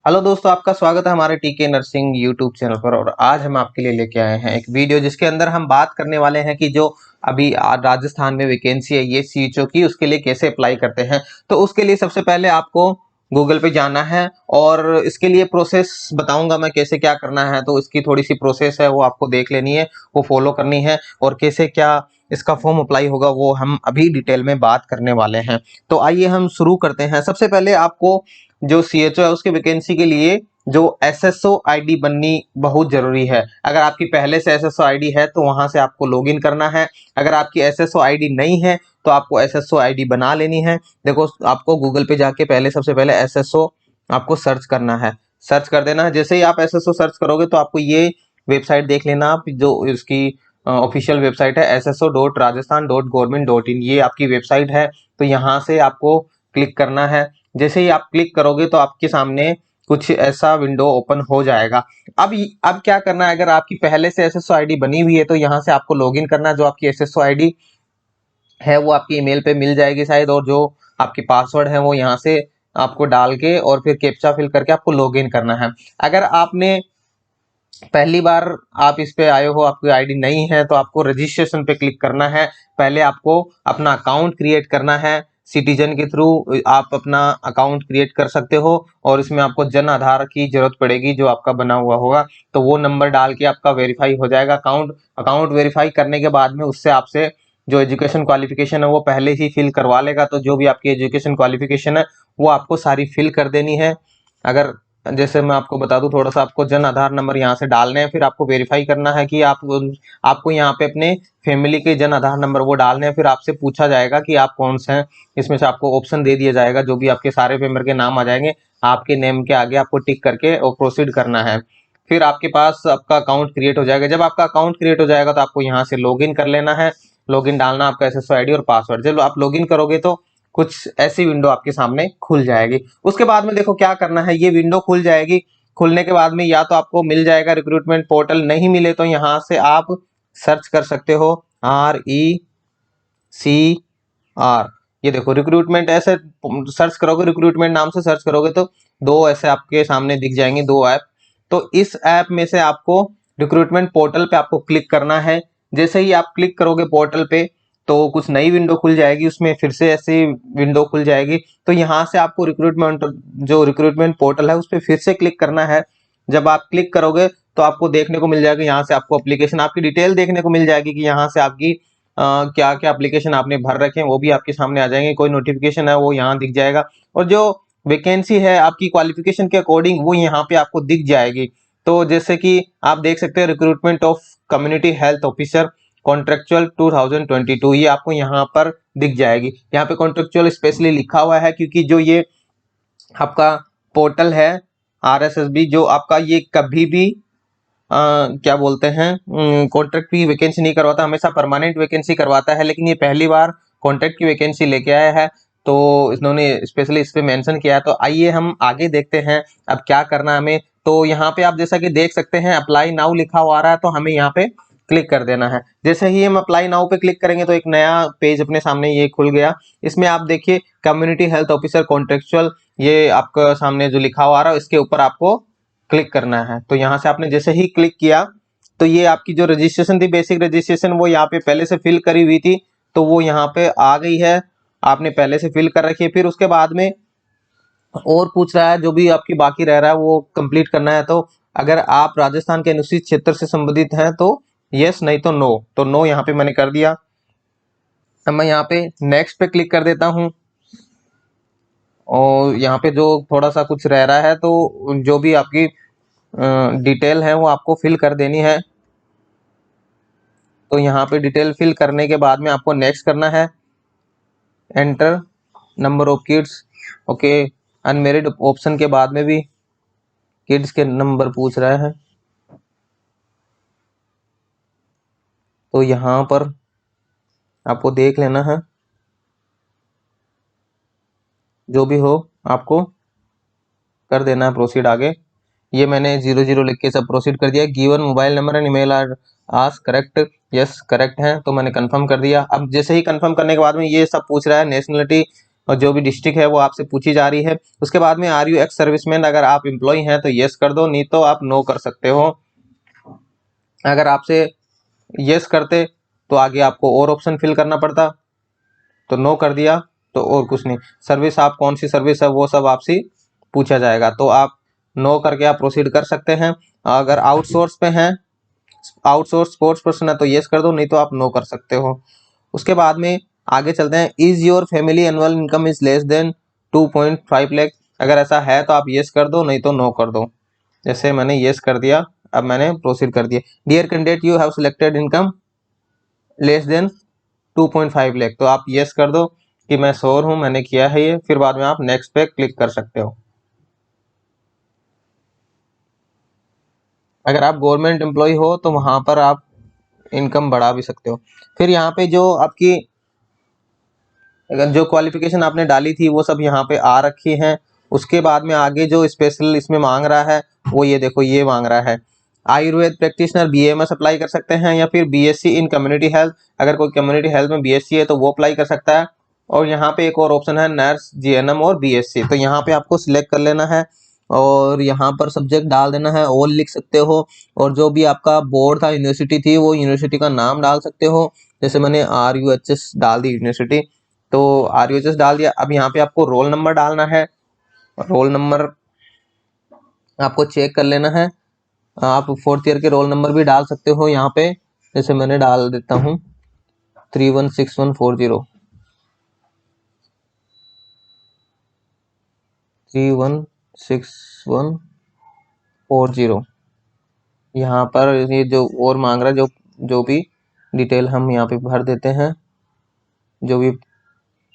Hello दोस्तों, आपका स्वागत है हमारे टीके नर्सिंग यूट्यूब चैनल पर। और आज हम आपके लिए लेके आए हैं एक वीडियो जिसके अंदर हम बात करने वाले हैं कि जो अभी राजस्थान में वैकेंसी है ये सीएचओ की, उसके लिए कैसे अप्लाई करते हैं। तो उसके लिए सबसे पहले आपको गूगल पे जाना है और इसके लिए प्रोसेस बताऊंगा मैं कैसे क्या करना है। तो इसकी थोड़ी सी प्रोसेस है वो आपको देख लेनी है, वो फॉलो करनी है। और कैसे क्या इसका फॉर्म अप्लाई होगा वो हम अभी डिटेल में बात करने वाले हैं। तो आइए हम शुरू करते हैं। सबसे पहले आपको जो सीएचओ है उसकी वैकेंसी के लिए जो एसएसओ आईडी बननी बहुत जरूरी है। अगर आपकी पहले से एसएसओ आईडी है तो वहां से आपको लॉगिन करना है। अगर आपकी एसएसओ आईडी नहीं है तो आपको एसएसओ आईडी बना लेनी है। देखो, आपको गूगल पे जाके पहले सबसे पहले एसएसओ आपको सर्च करना है, सर्च कर देना है। जैसे ही आप एसएसओ सर्च करोगे तो आपको ये वेबसाइट देख लेना आप, जो इसकी ऑफिशियल वेबसाइट है sso.rajasthan.government.in, ये आपकी वेबसाइट है। तो यहाँ से आपको क्लिक करना है। जैसे ही आप क्लिक करोगे तो आपके सामने कुछ ऐसा विंडो ओपन हो जाएगा। अब क्या करना है, अगर आपकी पहले से एसएसओ आईडी बनी हुई है तो यहाँ से आपको लॉगिन करना है। जो आपकी एसएसओ आईडी है वो आपकी ईमेल पे मिल जाएगी शायद, और जो आपकी पासवर्ड है वो यहाँ से आपको डाल के और फिर कैप्चा फिल करके आपको लॉगिन करना है। अगर आपने पहली बार आप इस पे आए हो, आपकी आईडी नहीं है, तो आपको रजिस्ट्रेशन पे क्लिक करना है। पहले आपको अपना अकाउंट क्रिएट करना है। सिटीजन के थ्रू आप अपना अकाउंट क्रिएट कर सकते हो और इसमें आपको जन आधार की जरूरत पड़ेगी जो आपका बना हुआ होगा। तो वो नंबर डाल के आपका वेरीफाई हो जाएगा अकाउंट। अकाउंट वेरीफाई करने के बाद में उससे आपसे जो एजुकेशन क्वालिफिकेशन है वो पहले ही फिल करवा लेगा। तो जो भी आपकी एजुकेशन क्वालिफिकेशन है वो आपको सारी फिल कर देनी है। अगर जैसे मैं आपको बता दूं, थोड़ा सा आपको जन आधार नंबर यहाँ से डालने हैं, फिर आपको वेरीफाई करना है कि आपको यहाँ पे अपने फैमिली के जन आधार नंबर वो डालने हैं। फिर आपसे पूछा जाएगा कि आप कौन से हैं। इसमें से आपको ऑप्शन दे दिया जाएगा, जो भी आपके सारे मेंबर के नाम आ जाएंगे, आपके नेम के आगे आपको टिक करके और प्रोसीड करना है। फिर आपके पास आपका अकाउंट क्रिएट हो जाएगा। जब आपका अकाउंट क्रिएट हो जाएगा तो आपको यहाँ से लॉगिन कर लेना है। लॉगिन डालना आपका एसएसओ आईडी और पासवर्ड। जब आप लॉगिन करोगे तो कुछ ऐसी विंडो आपके सामने खुल जाएगी। उसके बाद में देखो क्या करना है, ये विंडो खुल जाएगी। खुलने के बाद में या तो आपको मिल जाएगा रिक्रूटमेंट पोर्टल, नहीं मिले तो यहाँ से आप सर्च कर सकते हो RECR। ये देखो रिक्रूटमेंट, ऐसे सर्च करोगे, रिक्रूटमेंट नाम से सर्च करोगे तो दो ऐसे आपके सामने दिख जाएंगे, दो ऐप। तो इस ऐप में से आपको रिक्रूटमेंट पोर्टल पे आपको क्लिक करना है। जैसे ही आप क्लिक करोगे पोर्टल पे तो कुछ नई विंडो खुल जाएगी, उसमें फिर से ऐसी विंडो खुल जाएगी। तो यहाँ से आपको रिक्रूटमेंट पोर्टल है उस पर फिर से क्लिक करना है। जब आप क्लिक करोगे तो आपको देखने को मिल जाएगा, यहाँ से आपको एप्लीकेशन आपकी डिटेल देखने को मिल जाएगी कि यहाँ से आपकी क्या क्या एप्लीकेशन आपने भर रखे हैं वो भी आपके सामने आ जाएंगे। कोई नोटिफिकेशन है वो यहाँ दिख जाएगा, और जो वैकेंसी है आपकी क्वालिफिकेशन के अकॉर्डिंग वो यहाँ पे आपको दिख जाएगी। तो जैसे कि आप देख सकते हैं recruitment of community health officer contractual 2022, ये आपको यहाँ पर दिख जाएगी। यहाँ पे कॉन्ट्रेक्चुअल स्पेशली लिखा हुआ है क्योंकि जो ये आपका पोर्टल है RSSB, जो आपका ये कभी भी क्या बोलते हैं कॉन्ट्रैक्ट की वैकेंसी नहीं करवाता, हमेशा परमानेंट वैकेंसी करवाता है। लेकिन ये पहली बार कॉन्ट्रैक्ट की वैकेंसी लेके आया है, तो इन्होंने स्पेशली इस पे मेंशन किया है। तो आइए हम आगे देखते हैं अब क्या करना है हमें। तो यहाँ पे आप जैसा कि देख सकते हैं अप्लाई नाउ लिखा हुआ आ रहा है, तो हमें यहाँ पे क्लिक कर देना है। जैसे ही हम अप्लाई नाउ पे क्लिक करेंगे तो एक नया पेज अपने सामने ये खुल गया। इसमें आप देखिए कम्युनिटी हेल्थ ऑफिसर कॉन्ट्रेक्चुअल, ये आपका सामने जो लिखा हुआ आ रहा है इसके ऊपर आपको क्लिक करना है। तो यहाँ से आपने जैसे ही क्लिक किया तो ये आपकी जो रजिस्ट्रेशन थी, बेसिक रजिस्ट्रेशन, वो यहाँ पे पहले से फिल करी हुई थी तो वो यहाँ पे आ गई है, आपने पहले से फिल कर रखी है। फिर उसके बाद में और पूछ रहा है जो भी आपकी बाकी रह रहा है वो कंप्लीट करना है। तो अगर आप राजस्थान के अनुसूचित क्षेत्र से संबंधित हैं तो यस, नहीं तो नो। तो नो यहाँ पे मैंने कर दिया। अब मैं यहाँ पे नेक्स्ट पे क्लिक कर देता हूँ और यहाँ पे जो थोड़ा सा कुछ रह रहा है तो जो भी आपकी डिटेल है वो आपको फिल कर देनी है। तो यहाँ पे डिटेल फिल करने के बाद में आपको नेक्स्ट करना है। Enter number of kids, okay. Unmarried option के बाद में भी किड्स के नंबर पूछ रहा है, तो यहाँ पर आपको देख लेना है। जो भी हो आपको कर देना है प्रोसीड आगे। ये मैंने 00 लिख के सब प्रोसीड कर दिया। Given mobile number and email are आज करेक्ट, यस करेक्ट है, तो मैंने कंफर्म कर दिया। अब जैसे ही कंफर्म करने के बाद में ये सब पूछ रहा है नेशनलिटी और जो भी डिस्ट्रिक्ट है वो आपसे पूछी जा रही है। उसके बाद में आर यू एक्स सर्विसमैन, अगर आप एम्प्लॉय हैं तो यस कर दो, नहीं तो आप नो कर सकते हो। अगर आपसे यस करते तो आगे आपको और ऑप्शन फिल करना पड़ता, तो नो कर दिया तो और कुछ नहीं। सर्विस आप कौन सी सर्विस है वो सब आपसे पूछा जाएगा, तो आप नो करके आप प्रोसीड कर सकते हैं। अगर आउटसोर्स पे हैं, आउटसोर्स स्पोर्ट्स पर्सन है तो यस कर दो, नहीं तो आप नो कर सकते हो। उसके बाद में आगे चलते हैं। Is your family annual income is less than 2.5 lakh, अगर ऐसा है तो आप यस कर दो, नहीं तो नो कर दो। जैसे मैंने यस कर दिया, अब मैंने प्रोसीड कर दिया। Dear candidate you have selected income less than 2.5 lakh, तो आप यस कर दो कि मैं श्योर हूं, मैंने किया है ये। फिर बाद में आप नेक्स्ट पे क्लिक कर सकते हो। अगर आप गवर्नमेंट एम्प्लॉय हो तो वहां पर आप इनकम बढ़ा भी सकते हो। फिर यहाँ पे जो आपकी अगर जो क्वालिफिकेशन आपने डाली थी वो सब यहाँ पे आ रखी है। उसके बाद में आगे जो स्पेशल इसमें मांग रहा है वो ये देखो, ये मांग रहा है आयुर्वेद प्रैक्टिशनर बीएमएस अप्लाई कर सकते हैं, या फिर बीएससी इन कम्युनिटी हेल्थ, अगर कोई कम्युनिटी हेल्थ में बीएससी है तो वो अप्लाई कर सकता है। और यहाँ पे एक और ऑप्शन है नर्स जीएनएम और बीएससी, तो यहाँ पे आपको सिलेक्ट कर लेना है और यहाँ पर सब्जेक्ट डाल देना है, ऑल लिख सकते हो। और जो भी आपका बोर्ड था, यूनिवर्सिटी थी, वो यूनिवर्सिटी का नाम डाल सकते हो। जैसे मैंने RUHS डाल दी यूनिवर्सिटी, तो RUHS डाल दिया। अब यहाँ पे आपको रोल नंबर डालना है, रोल नंबर आपको चेक कर लेना है। आप 4th ईयर के रोल नंबर भी डाल सकते हो यहाँ पे, जैसे मैंने डाल देता हूँ 316140 316140। यहाँ पर ये जो और मांग रहा है, जो भी डिटेल हम यहाँ पे भर देते हैं, जो भी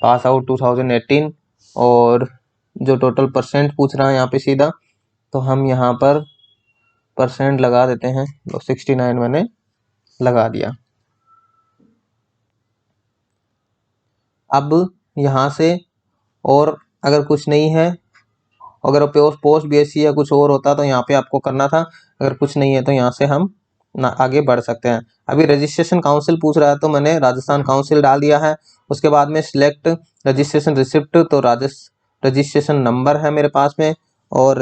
पास आउट 2018, और जो टोटल परसेंट पूछ रहा है यहाँ पे सीधा, तो हम यहाँ पर परसेंट लगा देते हैं, 69 मैंने लगा दिया। अब यहाँ से और अगर कुछ नहीं है, अगर पोस्ट बीएससी या कुछ और होता तो यहाँ पे आपको करना था, अगर कुछ नहीं है तो यहाँ से हम ना आगे बढ़ सकते हैं। अभी रजिस्ट्रेशन काउंसिल पूछ रहा है तो मैंने राजस्थान काउंसिल डाल दिया है। उसके बाद में सिलेक्ट रजिस्ट्रेशन रिसिप्ट, तो रजिस्ट्रेशन नंबर है मेरे पास में, और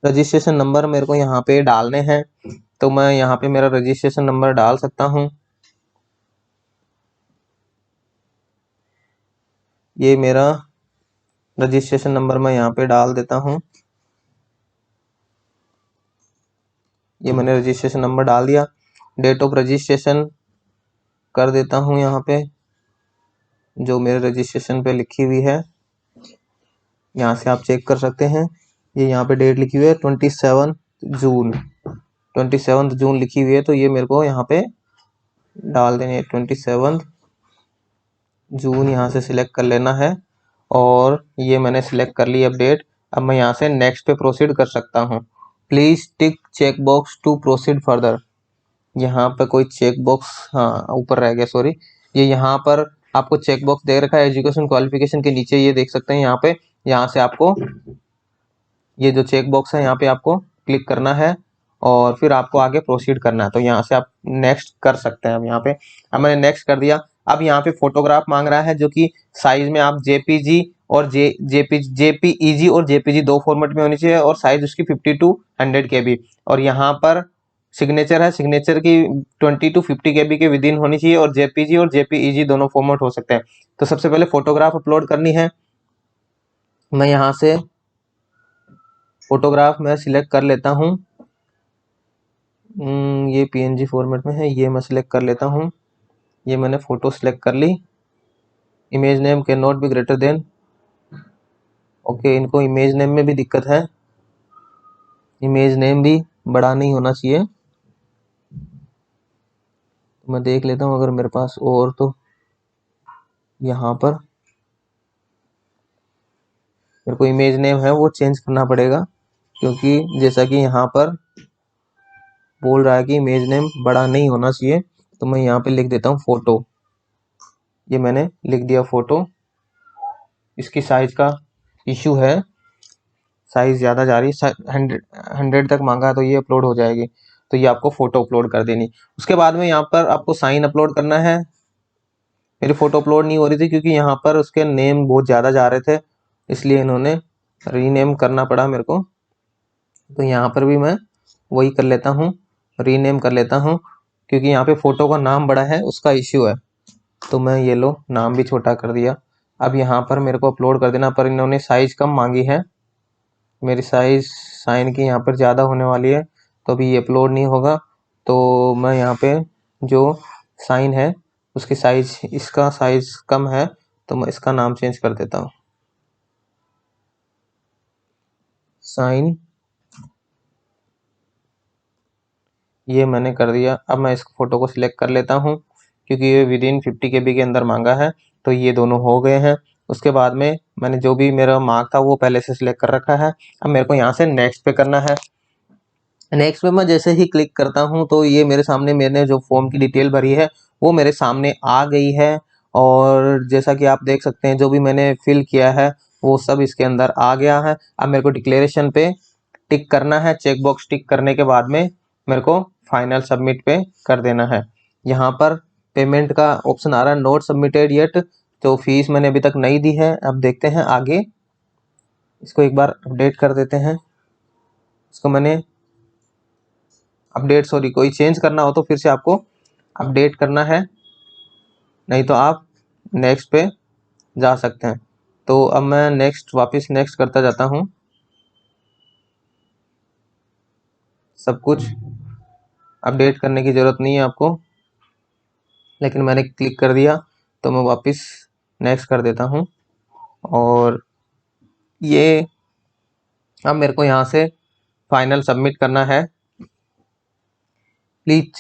रजिस्ट्रेशन नंबर मेरे को यहाँ पे डालने हैं, तो मैं यहाँ पे मेरा रजिस्ट्रेशन नंबर डाल सकता हूँ। ये मेरा रजिस्ट्रेशन नंबर मैं यहाँ पे डाल देता हूँ। ये मैंने रजिस्ट्रेशन नंबर डाल दिया। डेट ऑफ रजिस्ट्रेशन कर देता हूँ यहाँ पे, जो मेरे रजिस्ट्रेशन पे लिखी हुई है, यहाँ से आप चेक कर सकते हैं। ये यहाँ पे डेट लिखी हुई है 27 जून लिखी हुई है, तो ये मेरे को यहाँ पे डाल देनी है 27 जून, यहाँ से सिलेक्ट कर लेना है। और ये मैंने सिलेक्ट कर ली अपडेट। अब मैं यहाँ से नेक्स्ट पे प्रोसीड कर सकता हूँ। Please tick check box to proceed further. यहाँ पे कोई चेक बॉक्स, हाँ ऊपर रह गया, सॉरी। ये यहाँ पर आपको चेक बॉक्स दे रखा है एजुकेशन क्वालिफिकेशन के नीचे, ये देख सकते हैं यहाँ पे। यहाँ से आपको ये जो चेक बॉक्स है यहाँ पे आपको क्लिक करना है और फिर आपको आगे प्रोसीड करना है, तो यहाँ से आप नेक्स्ट कर सकते हैं। अब यहाँ पे अब मैंने नेक्स्ट कर दिया। अब यहाँ पे फोटोग्राफ मांग रहा है, जो कि साइज में आप जेपीजी और जेपीईजी और जेपीजी दो फॉर्मेट में होनी चाहिए, और साइज उसकी 50 to 100 KB। और यहाँ पर सिग्नेचर है, सिग्नेचर की 20 to 50 KB के विद इन होनी चाहिए, और जेपीजी और जेपीईजी दोनों फॉर्मेट हो सकते हैं। तो सबसे पहले फोटोग्राफ अपलोड करनी है। मैं यहाँ से फोटोग्राफ मैं सिलेक्ट कर लेता हूँ। ये PNG फॉर्मेट में है, ये मैं सिलेक्ट कर लेता हूँ। ये मैंने फोटो सिलेक्ट कर ली। Image name can not be greater than, okay, इनको इमेज नेम में भी दिक्कत है, इमेज नेम भी बड़ा नहीं होना चाहिए। तो मैं देख लेता हूँ अगर मेरे पास और, तो यहाँ पर मेरे को इमेज नेम है वो चेंज करना पड़ेगा, क्योंकि जैसा कि यहाँ पर बोल रहा है कि इमेज नेम बड़ा नहीं होना चाहिए। तो मैं यहाँ पे लिख देता हूँ फोटो। ये मैंने लिख दिया फोटो। इसकी साइज का इशू है, साइज ज़्यादा जा रही है, 100 तक मांगा है, तो ये अपलोड हो जाएगी। तो ये आपको फोटो अपलोड कर देनी। उसके बाद में यहाँ पर आपको साइन अपलोड करना है। मेरी फ़ोटो अपलोड नहीं हो रही थी क्योंकि यहाँ पर उसके नेम बहुत ज़्यादा जा रहे थे, इसलिए इन्होंने रीनेम करना पड़ा मेरे को। तो यहाँ पर भी मैं वही कर लेता हूँ, रीनेम कर लेता हूँ, क्योंकि यहाँ पे फ़ोटो का नाम बड़ा है उसका इश्यू है। तो मैं ये लो नाम भी छोटा कर दिया। अब यहाँ पर मेरे को अपलोड कर देना, पर इन्होंने साइज़ कम मांगी है, मेरी साइज़ साइन की यहाँ पर ज़्यादा होने वाली है, तो अभी ये अपलोड नहीं होगा। तो मैं यहाँ पे जो साइन है उसकी साइज़, इसका साइज़ कम है, तो मैं इसका नाम चेंज कर देता हूँ, साइन। ये मैंने कर दिया। अब मैं इस फोटो को सिलेक्ट कर लेता हूँ क्योंकि ये विदिन 50 KB के अंदर मांगा है, तो ये दोनों हो गए हैं। उसके बाद में मैंने जो भी मेरा मार्क था वो पहले से सिलेक्ट कर रखा है। अब मेरे को यहाँ से नेक्स्ट पे करना है। नेक्स्ट पे मैं जैसे ही क्लिक करता हूँ तो ये मेरे सामने, मैंने जो फॉर्म की डिटेल भरी है वो मेरे सामने आ गई है। और जैसा कि आप देख सकते हैं जो भी मैंने फिल किया है वो सब इसके अंदर आ गया है। अब मेरे को डिक्लेरेशन पे टिक करना है। चेक बॉक्स टिक करने के बाद में मेरे को फाइनल सबमिट पे कर देना है। यहाँ पर पेमेंट का ऑप्शन आ रहा है, नोट सबमिटेड येट, तो फीस मैंने अभी तक नहीं दी है। अब देखते हैं आगे, इसको एक बार अपडेट कर देते हैं। इसको मैंने अपडेट, सॉरी, कोई चेंज करना हो तो फिर से आपको अपडेट करना है, नहीं तो आप नेक्स्ट पे जा सकते हैं। तो अब मैं नेक्स्ट, वापस नेक्स्ट करता जाता हूँ। सब कुछ अपडेट करने की ज़रूरत नहीं है आपको, लेकिन मैंने क्लिक कर दिया तो मैं वापस नेक्स्ट कर देता हूँ। और ये अब मेरे को यहाँ से फाइनल सबमिट करना है। प्लीज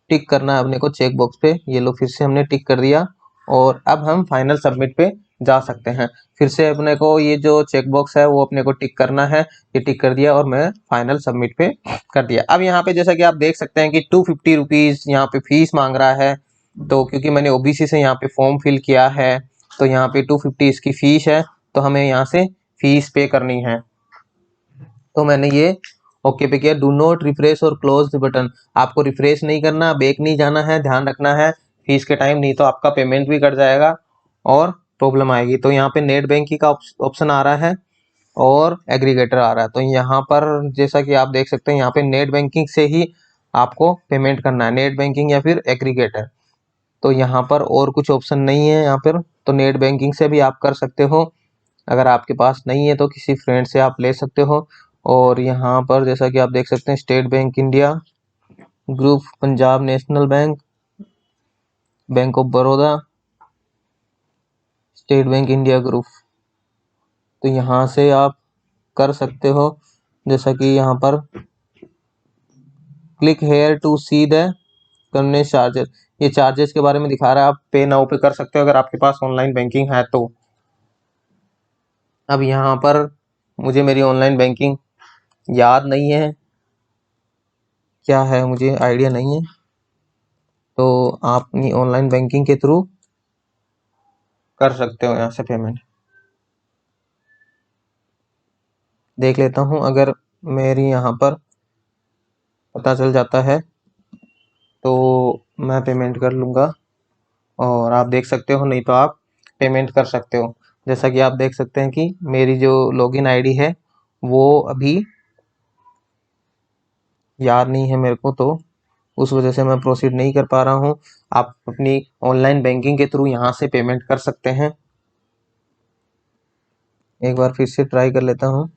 टिक करना है अपने को चेक बॉक्स पे। ये लो फिर से हमने टिक कर दिया और अब हम फाइनल सबमिट पे जा सकते हैं। फिर से अपने को ये जो चेक बॉक्स है वो अपने को टिक करना है। ये टिक कर दिया और मैं फाइनल सबमिट पे कर दिया। अब यहाँ पे जैसा कि आप देख सकते हैं कि 250 रुपीज़ यहाँ पे फीस मांग रहा है। तो क्योंकि मैंने ओबीसी से यहाँ पे फॉर्म फिल किया है तो यहाँ पे 250 इसकी फीस है, तो हमें यहाँ से फीस पे करनी है। तो मैंने ये ओके पे किया। डू नॉट रिफ्रेश और क्लोज द बटन, आपको रिफ्रेश नहीं करना, बैक नहीं जाना है, ध्यान रखना है फीस के टाइम, नहीं तो आपका पेमेंट भी कट जाएगा और प्रॉब्लम आएगी। तो यहाँ पे नेट बैंकिंग का ऑप्शन आ रहा है और एग्रीगेटर आ रहा है। तो यहाँ पर जैसा कि आप देख सकते हैं यहाँ पे नेट बैंकिंग से ही आपको पेमेंट करना है, नेट बैंकिंग या फिर एग्रीगेटर। तो यहाँ पर और कुछ ऑप्शन नहीं है यहाँ पर, तो नेट बैंकिंग से भी आप कर सकते हो। अगर आपके पास नहीं है तो किसी फ्रेंड से आप ले सकते हो। और यहाँ पर जैसा कि आप देख सकते हैं state bank India group, Punjab national bank, bank of Baroda, state bank India group, तो यहाँ से आप कर सकते हो। जैसा कि यहाँ पर click here to see the करने चार्जेस, ये चार्जेस के बारे में दिखा रहा है, आप पे नाउ पे कर सकते हो अगर आपके पास ऑनलाइन बैंकिंग है तो। अब यहाँ पर मुझे मेरी ऑनलाइन बैंकिंग याद नहीं है क्या है, मुझे आइडिया नहीं है, तो आप अपनी ऑनलाइन बैंकिंग के थ्रू कर सकते हो यहाँ से पेमेंट। देख लेता हूँ अगर मेरी यहाँ पर पता चल जाता है तो मैं पेमेंट कर लूँगा। और आप देख सकते हो, नहीं तो आप पेमेंट कर सकते हो। जैसा कि आप देख सकते हैं कि मेरी जो लॉगिन आईडी है वो अभी याद नहीं है मेरे को, तो उस वजह से मैं प्रोसीड नहीं कर पा रहा हूँ। आप अपनी ऑनलाइन बैंकिंग के थ्रू यहाँ से पेमेंट कर सकते हैं। एक बार फिर से ट्राई कर लेता हूँ।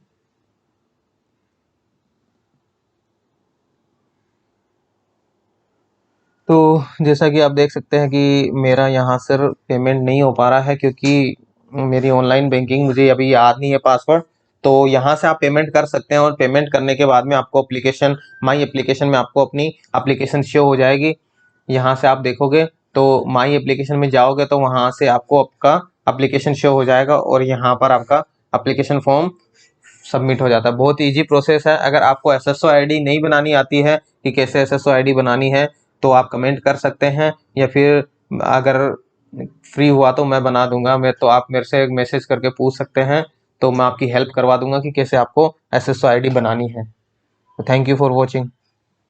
तो जैसा कि आप देख सकते हैं कि मेरा यहाँ सर पेमेंट नहीं हो पा रहा है क्योंकि मेरी ऑनलाइन बैंकिंग, मुझे अभी याद नहीं है पासवर्ड। तो यहाँ से आप पेमेंट कर सकते हैं और पेमेंट करने के बाद में आपको एप्लीकेशन, माई एप्लीकेशन में आपको अपनी एप्लीकेशन शो हो जाएगी। यहाँ से आप देखोगे तो माई एप्लीकेशन में जाओगे तो वहाँ से आपको आपका एप्लीकेशन शो हो जाएगा और यहाँ पर आपका एप्लीकेशन फॉर्म सबमिट हो जाता है। बहुत ईजी प्रोसेस है। अगर आपको एसएसओ आईडी नहीं बनानी आती है कि कैसे एसएसओ आईडी बनानी है तो आप कमेंट कर सकते हैं, या फिर अगर फ्री हुआ तो मैं बना दूंगा, मैं तो आप मेरे से मैसेज करके पूछ सकते हैं, तो मैं आपकी हेल्प करवा दूंगा कि कैसे आपको एसएसओ आईडी बनानी है। Thank you for watching.